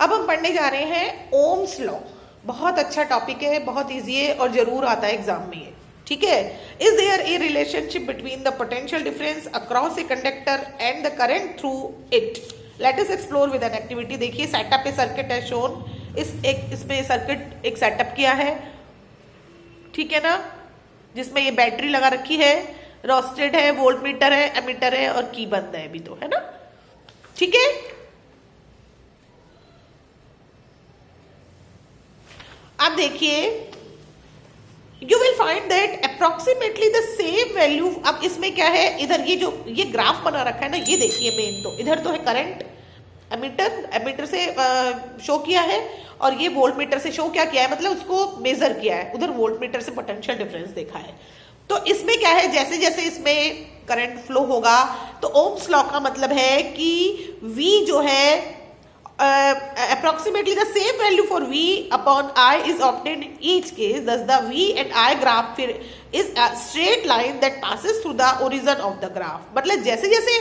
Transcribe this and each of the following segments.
अब हम पढ़ने जा रहे हैं ओम्स लॉ। बहुत अच्छा टॉपिक है, बहुत इजी है और जरूर आता है एग्जाम में ये, ठीक है। Is there a relationship between the potential difference across a conductor and the current through it? Let us explore with an activity. देखिए सेटअप ए सर्किट है शोन, इसमें सर्किट एक सेटअप किया है, ठीक है ना, जिसमें ये बैटरी लगा रखी है, रोस्टेड है, वोल्ट मीटर है, एमीटर है और की बंद है अभी तो, है ना, ठीक है। अब देखिए you will find that approximately the same value. अब इसमें क्या है, इधर ये जो ये ग्राफ बना रखा है ना, ये देखिए मेन तो इधर तो है करंट, एमीटर से शो किया है और ये वोल्ट मीटर से शो क्या किया है, मतलब उसको मेजर किया है, उधर वोल्ट मीटर से पोटेंशियल डिफरेंस देखा है। तो इसमें क्या है, जैसे जैसे इसमें करंट फ्लो होगा तो ओम्स लॉ का मतलब है कि V जो है approximately the same value for V upon I is obtained in each case. Thus the V and I graph is a straight line that passes through the origin of the graph. मतलब जैसे जैसे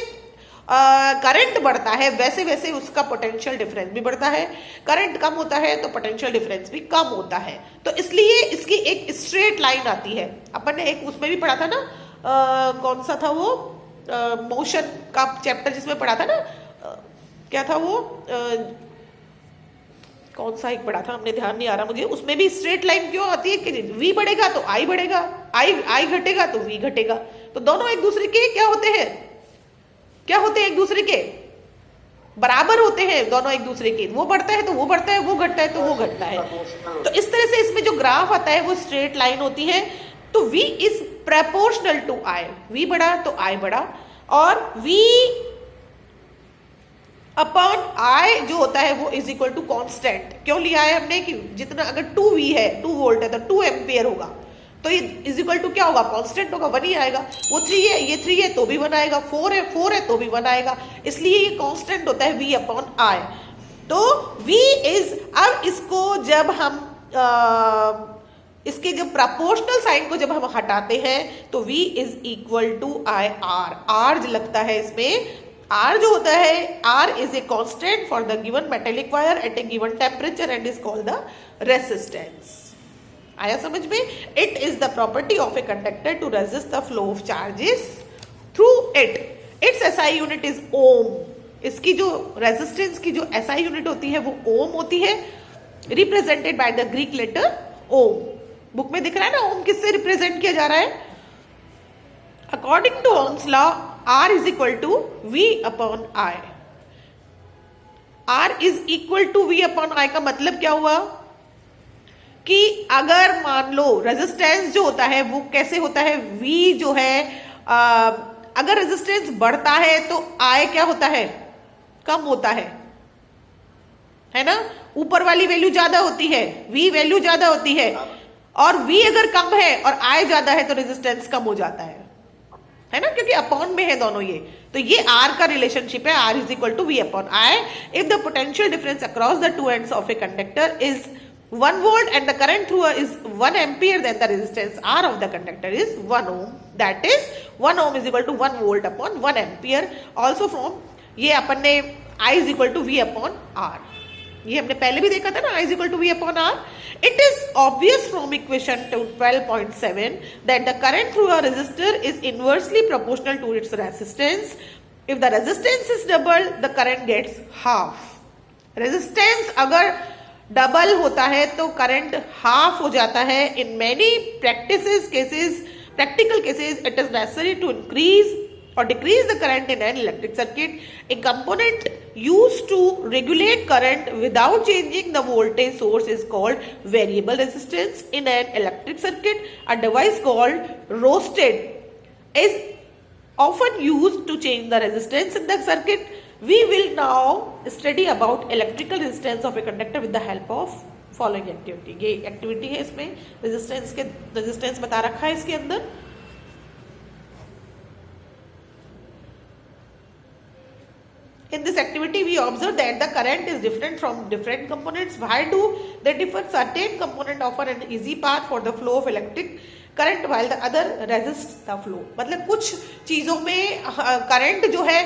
current बढ़ता है वैसे वैसे उसका potential difference भी बढ़ता है, करंट कम होता है तो पोटेंशियल डिफरेंस भी कम होता है। तो इसलिए इसकी एक स्ट्रेट लाइन आती है। अपन ने एक उसमें भी पढ़ा था ना, कौन सा था वो, मोशन का चैप्टर जिसमें पढ़ा था ना, क्या था वो, कौन सा एक पढ़ा था हमने, ध्यान नहीं आ रहा मुझे। उसमें भी स्ट्रेट लाइन क्यों आती है कि V बढ़ेगा तो I बढ़ेगा, I घटेगा तो V घटेगा। तो दोनों एक दूसरे के क्या होते हैं, क्या होते हैं, एक दूसरे के बराबर होते हैं दोनों एक दूसरे के। वो बढ़ता है तो वो बढ़ता है, वो घटता है तो वो घटता है। तो इस तरह से इसमें जो ग्राफ आता है वो स्ट्रेट लाइन होती है। तो V is proportional to I, V बढ़ा तो I बढ़ा, और V अपॉन I जो होता है वो इज इक्वल टू कॉन्स्टेंट। क्यों लिया है हमने कि जितना, अगर 2V है, 2 वोल्ट है तो 2 एम्पियर होगा, तो ये इज इक्वल टू क्या होगा, कांस्टेंट होगा, 1 ही आएगा। वो 3 है, ये 3 है तो भी 1 आएगा, 4 है तो भी 1 आएगा, इसलिए ये कांस्टेंट होता है V अपॉन I। तो V इज, अब इसको जब हम इसके जब प्रपोर्शनल साइन को जब हम हटाते हैं तो V is equal to I R। R जो लगता है इसमें, R जो होता है, R is a constant for the given metallic wire at a given temperature and is called the resistance. आया समझ में? It is the property of a conductor to resist the flow of charges through it. Its SI unit is ohm. इसकी जो resistance की जो SI unit होती है वो ओम होती है, represented by the Greek letter ohm. Book में दिख रहा है ना ओम किससे रिप्रेजेंट किया जा रहा है? According to Ohm's law R is equal to V upon I। R is equal to V upon I का मतलब क्या हुआ कि अगर मान लो रेजिस्टेंस जो होता है वो कैसे होता है, V जो है अगर रेजिस्टेंस बढ़ता है तो I क्या होता है, कम होता है ना, ऊपर वाली वैल्यू ज्यादा होती है, V वैल्यू ज्यादा होती है, और V अगर कम है और I ज्यादा है तो रेजिस्टेंस कम हो जाता है ना, क्योंकि अपॉन में है दोनों ये। तो ये R का रिलेशनशिप है, R is equal to V upon I। If the potential difference across the two ends of a conductor is 1 volt and the current through is 1 ampere, then the resistance R of the conductor is 1 ohm. That is 1 ohm is equal to 1 volt upon 1 ampere. Also from ये अपन ने I is equal to V upon R, ये हमने पहले भी देखा था ना, I is equal to V upon R. It is obvious from equation 12.7 that the current through a resistor is inversely proportional to its resistance. If the resistance is double, the current gets half. Resistance अगर double होता है तो current half हो जाता है। In many practical cases it is necessary to increase or decrease the current in an electric circuit. A component used to regulate current without changing the voltage source is called variable resistance in an electric circuit. A device called rheostat is often used to change the resistance in the circuit. We will now study about electrical resistance of a conductor with the help of following activity. ये activity है, इसमें resistance बता रखा है इसके अंदर। In this activity, we observe that the current is different from different components. Why do they differ? Certain component offer an easy path for the flow of electric current while the other resist the flow. मतलब कुछ चीजों में current जो है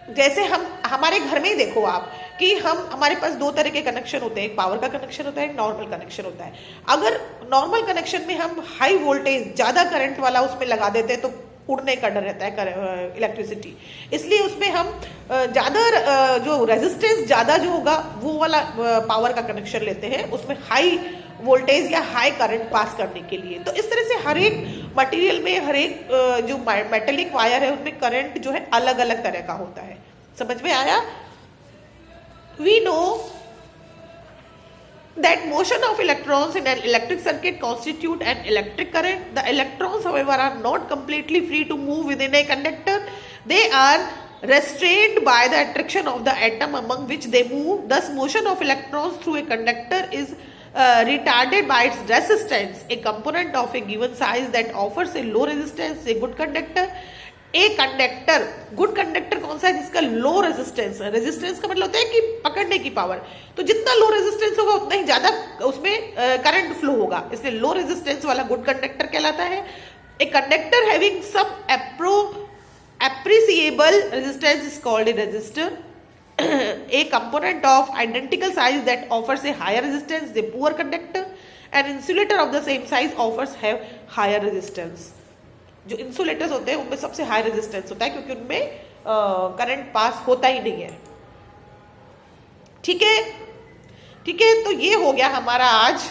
जैसे हम हमारे घर में ही देखो आप कि हमारे पास दो तरह के कनेक्शन होते हैं, एक पावर का कनेक्शन होता है, एक नॉर्मल कनेक्शन होता है। अगर नॉर्मल कनेक्शन में हम हाई वोल्टेज ज्यादा करंट वाला उसमें लगा देते हैं तो उड़ने का डर रहता है इलेक्ट्रिसिटी, इसलिए उसमें हम ज्यादा जो रेजिस्टेंस ज्यादा जो होगा वो वाला पावर का कनेक्शन लेते हैं, उसमें हाई वोल्टेज या हाई करंट पास करने के लिए। तो इस तरह से हर एक मटेरियल में हर एक जो मेटेलिक वायर है उनमें करंट जो है अलग अलग तरह का होता है। समझ में आया? We know that motion of electrons in an electric circuit constitute an electric current. The electrons, however, are not completely free to move within a conductor. They are restrained by the attraction of the atom among which they move. Thus, motion of electrons through a conductor is retarded by its resistance. A component of a given size that offers a low resistance is a good conductor. A conductor, good conductor कौन सा है? जिसका low resistance है। Resistance का मतलब होता है कि पकड़ने की पावर, तो जितना लो रेजिस्टेंस होगा उतना ही ज्यादा उसमें करंट फ्लो होगा, इसलिए लो रेजिस्टेंस वाला गुड कंडक्टर कहलाता है। A conductor having some appreciable resistance is called a resistor. A component of identical size that offers a higher resistance is a poor conductor. An insulator of the same size offers have higher resistance. जो insulators होते हैं उनमें सबसे high resistance होता है क्योंकि उनमें current pass होता ही नहीं है। ठीक है, ठीक है, तो ये हो गया हमारा आज